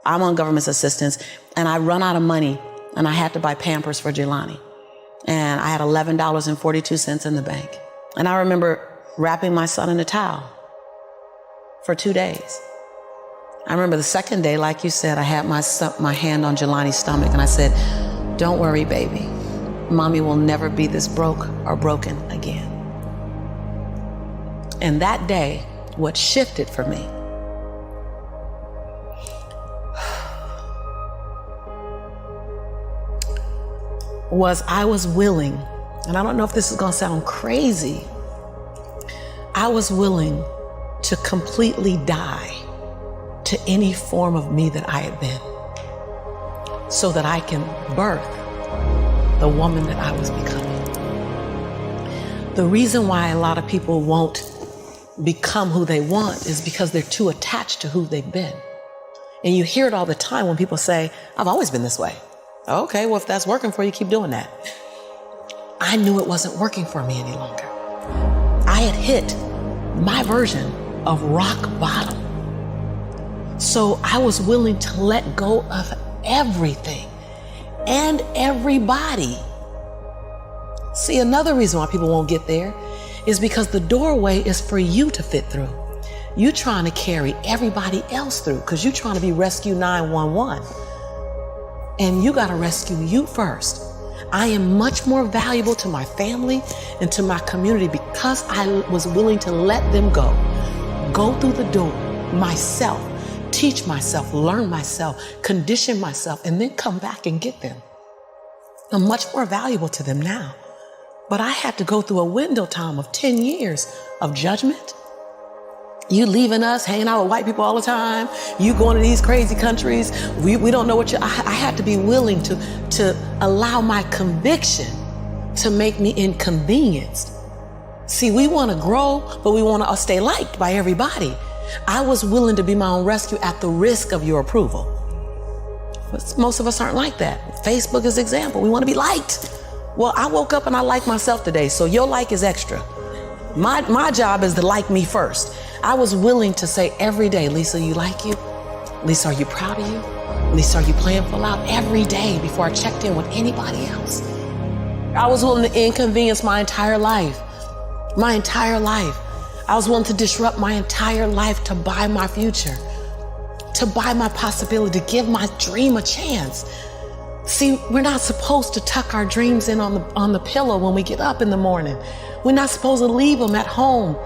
I'm on government assistance, and I run out of money, and I had to buy Pampers for Jelani. And I had $11.42 in the bank. And I remember wrapping my son in a towel for 2 days. I remember the second day, like you said, I had my hand on Jelani's stomach, and I said, "Don't worry, baby. Mommy will never be this broke or broken again." And that day, what shifted for me was I was willing, and I don't know if this is gonna sound crazy, I was willing to completely die to any form of me that I had been, so that I can birth the woman that I was becoming. The reason why a lot of people won't become who they want is because they're too attached to who they've been. And you hear it all the time when people say, "I've always been this way." Okay, well, if that's working for you, keep doing that. I knew it wasn't working for me any longer. I had hit my version of rock bottom. So I was willing to let go of everything and everybody. See, another reason why people won't get there is because the doorway is for you to fit through. You're trying to carry everybody else through because you're trying to be Rescue 911. And you got to rescue you first. I am much more valuable to my family and to my community because I was willing to let them go through the door myself, teach myself, learn myself, condition myself, and then come back and get them. I'm much more valuable to them now. But I had to go through a window time of 10 years of judgment. You leaving us, hanging out with white people all the time. You going to these crazy countries. We don't know what I had to be willing to allow my conviction to make me inconvenienced. See, we want to grow, but we want to stay liked by everybody. I was willing to be my own rescue at the risk of your approval. But most of us aren't like that. Facebook is an example. We want to be liked. Well, I woke up and I like myself today, so your like is extra. My job is to like me first. I was willing to say every day, "Lisa, you like you? Lisa, are you proud of you? Lisa, are you playing full out?" Every day before I checked in with anybody else. I was willing to inconvenience my entire life. My entire life. I was willing to disrupt my entire life to buy my future, to buy my possibility, to give my dream a chance. See, we're not supposed to tuck our dreams in on the pillow when we get up in the morning. We're not supposed to leave them at home.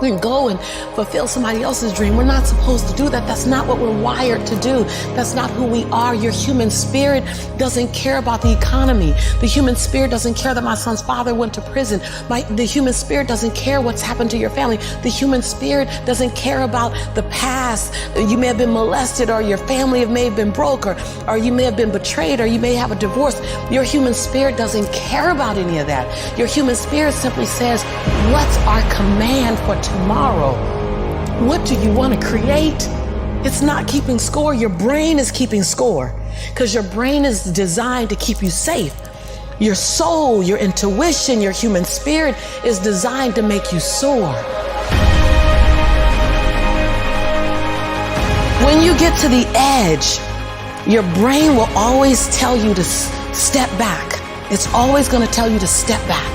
We can go and fulfill somebody else's dream. We're not supposed to do that. That's not what we're wired to do. That's not who we are. Your human spirit doesn't care about the economy. The human spirit doesn't care that my son's father went to prison. The human spirit doesn't care what's happened to your family. The human spirit doesn't care about the past. You may have been molested, or your family may have been broke, or you may have been betrayed, or you may have a divorce. Your human spirit doesn't care about any of that. Your human spirit simply says, "What's our command for tomorrow? What do you want to create?" It's not keeping score. Your brain is keeping score because your brain is designed to keep you safe. Your soul, your intuition, your human spirit is designed to make you soar. When you get to the edge, your brain will always tell you to step back. It's always going to tell you to step back.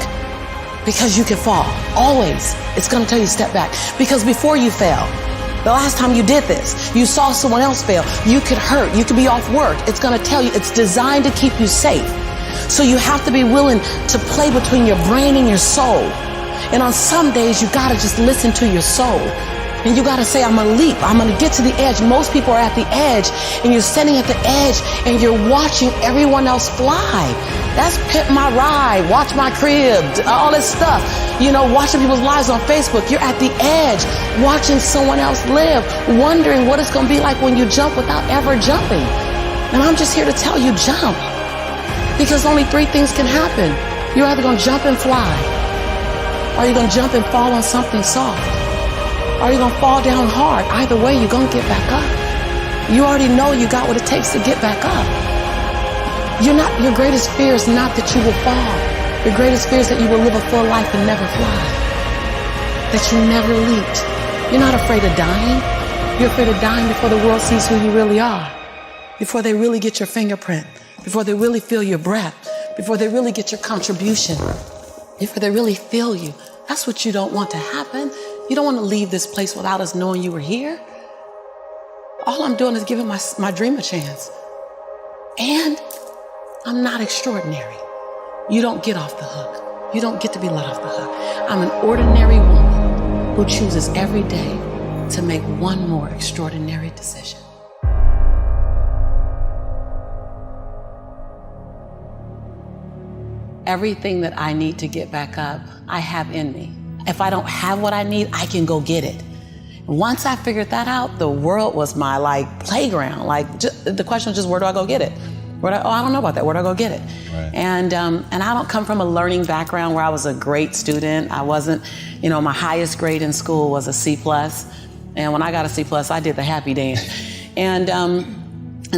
Because you can fall. Always. It's going to tell you to step back. Because before you fell, the last time you did this, you saw someone else fail. You could hurt. You could be off work. It's going to tell you. It's designed to keep you safe. So you have to be willing to play between your brain and your soul. And on some days, you got to just listen to your soul. And you got to say, "I'm going to leap. I'm going to get to the edge." Most people are at the edge, and you're standing at the edge, and you're watching everyone else fly. That's Pimp My Ride, Watch My Crib, all this stuff. You know, watching people's lives on Facebook. You're at the edge, watching someone else live, wondering what it's going to be like when you jump without ever jumping. And I'm just here to tell you, jump. Because only 3 things can happen. You're either going to jump and fly, or you're going to jump and fall on something soft, or you're going to fall down hard. Either way, you're going to get back up. You already know you got what it takes to get back up. Your greatest fear is not that you will fall. Your greatest fear is that you will live a full life and never fly. That you never leaped. You're not afraid of dying. You're afraid of dying before the world sees who you really are. before they really get your fingerprint, before they really feel your breath, before they really get your contribution, before they really feel you. That's what you don't want to happen. You don't want to leave this place without us knowing you were here. All I'm doing is giving my dream a chance. And I'm not extraordinary. You don't get off the hook. You don't get to be let off the hook. I'm an ordinary woman who chooses every day to make one more extraordinary decision. Everything that I need to get back up, I have in me. If I don't have what I need, I can go get it. Once I figured that out, the world was my playground. The question was just, where do I go get it? I don't know about that. Where do I go get it? Right. And I don't come from a learning background where I was a great student. I wasn't, my highest grade in school was a C+. And when I got a C+, I did the happy dance. And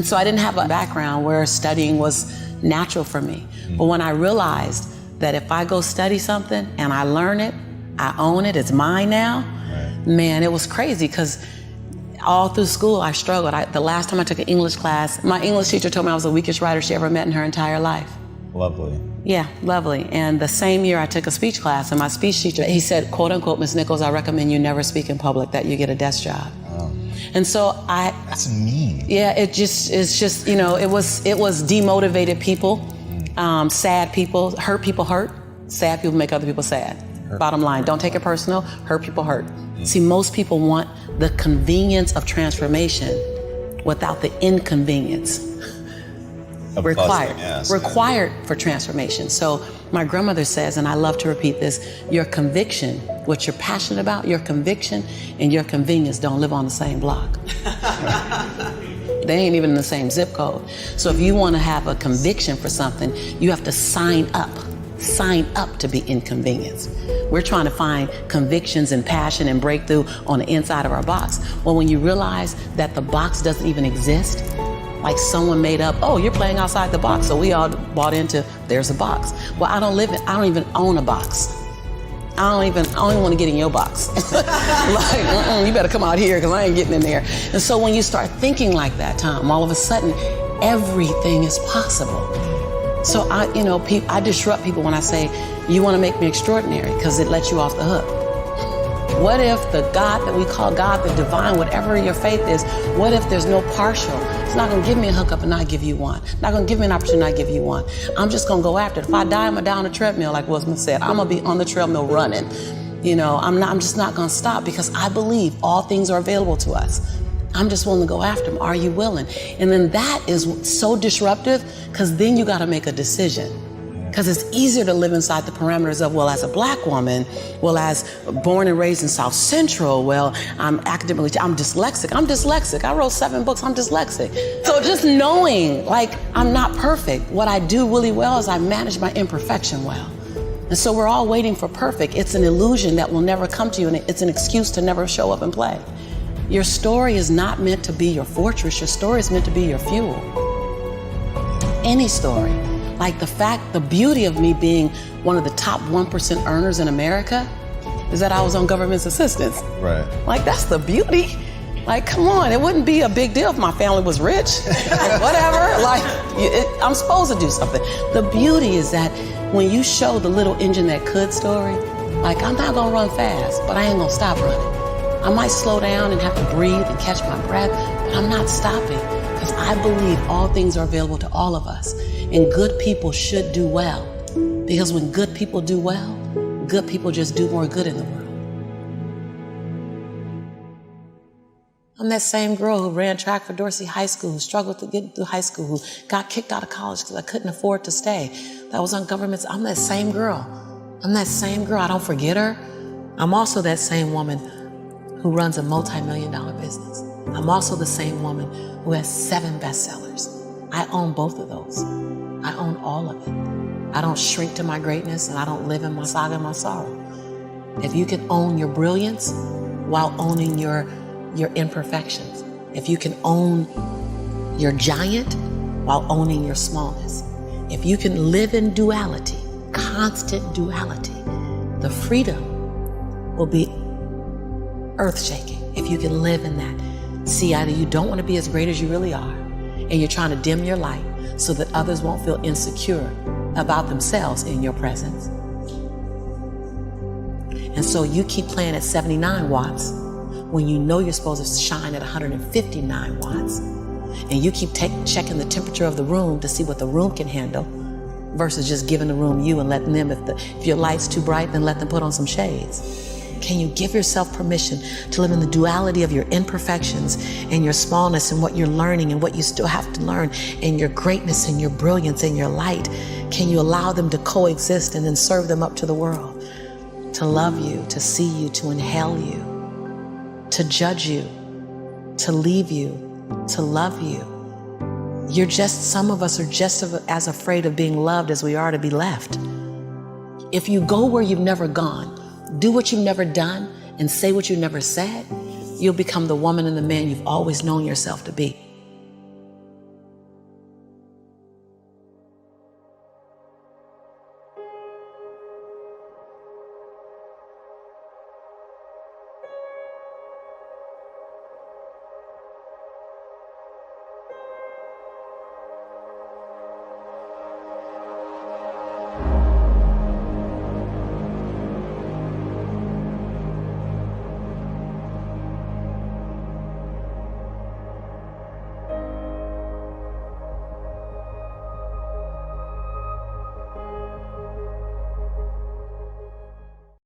so I didn't have a background where studying was natural for me. But when I realized that if I go study something and I learn it, I own it, it's mine now, man, it was crazy because all through school I struggled. The last time I took an English class, my English teacher told me I was the weakest writer she ever met in her entire life. Lovely. Yeah, lovely. And the same year I took a speech class, and my speech teacher, he said, quote unquote, Ms. Nichols, I recommend you never speak in public, that you get a desk job. Wow. And so That's mean. Yeah, it's just, it was demotivated people, sad people, hurt people hurt, sad people make other people sad. Hurt. Bottom line, don't take it personal, hurt people hurt. See, most people want the convenience of transformation without the inconvenience required for transformation. So my grandmother says, and I love to repeat this, your conviction, what you're passionate about, your conviction and your convenience don't live on the same block. They ain't even in the same zip code. So if you want to have a conviction for something, you have to sign up to be inconvenienced. We're trying to find convictions and passion and breakthrough on the inside of our box. Well, when you realize that the box doesn't even exist, like someone made up, oh, you're playing outside the box, so we all bought into, there's a box. Well, I don't even own a box. I don't even want to get in your box. You better come out here because I ain't getting in there. And so when you start thinking like that, Tom, all of a sudden, everything is possible. So I disrupt people when I say, you want to make me extraordinary, because it lets you off the hook. What if the God that we call God, the divine, whatever your faith is, what if there's no partial? It's not going to give me a hookup and not give you one. Not going to give me an opportunity and not give you one. I'm just going to go after it. If I die, I'm going to die on the treadmill, like Will Smith said. I'm going to be on the treadmill running. I'm just not going to stop, because I believe all things are available to us. I'm just willing to go after them. Are you willing? And then that is so disruptive, because then you got to make a decision. Because it's easier to live inside the parameters of, well, as a black woman, well, as born and raised in South Central, well, I'm dyslexic. I wrote 7 books. I'm dyslexic. So just knowing, I'm not perfect. What I do really well is I manage my imperfection well. And so we're all waiting for perfect. It's an illusion that will never come to you, and it's an excuse to never show up and play. Your story is not meant to be your fortress. Your story is meant to be your fuel. Any story. Like the beauty of me being one of the top 1% earners in America is that I was on government's assistance. Right. That's the beauty. Come on, it wouldn't be a big deal if my family was rich, whatever. I'm supposed to do something. The beauty is that when you show the little engine that could story, I'm not gonna run fast, but I ain't gonna stop running. I might slow down and have to breathe and catch my breath, but I'm not stopping, because I believe all things are available to all of us. And good people should do well, because when good people do well, good people just do more good in the world. I'm that same girl who ran track for Dorsey High School, who struggled to get through high school, who got kicked out of college because I couldn't afford to stay. That was on government's. I'm that same girl. I don't forget her. I'm also that same woman who runs a multi-million-dollar business. I'm also the same woman who has 7 bestsellers. I own both of those. I own all of it. I don't shrink to my greatness, and I don't live in my saga and my sorrow. If you can own your brilliance while owning your imperfections, if you can own your giant while owning your smallness, if you can live in duality, constant duality, the freedom will be earth-shaking if you can live in that. See, either you don't want to be as great as you really are, and you're trying to dim your light so that others won't feel insecure about themselves in your presence. And so you keep playing at 79 watts when you know you're supposed to shine at 159 watts. And you keep checking the temperature of the room to see what the room can handle versus just giving the room you and letting them, if your light's too bright, then let them put on some shades. Can you give yourself permission to live in the duality of your imperfections and your smallness and what you're learning and what you still have to learn and your greatness and your brilliance and your light? Can you allow them to coexist and then serve them up to the world? To love you, to see you, to inhale you, to judge you, to leave you, to love you. Some of us are just as afraid of being loved as we are to be left. If you go where you've never gone, do what you've never done, and say what you've never said, you'll become the woman and the man you've always known yourself to be.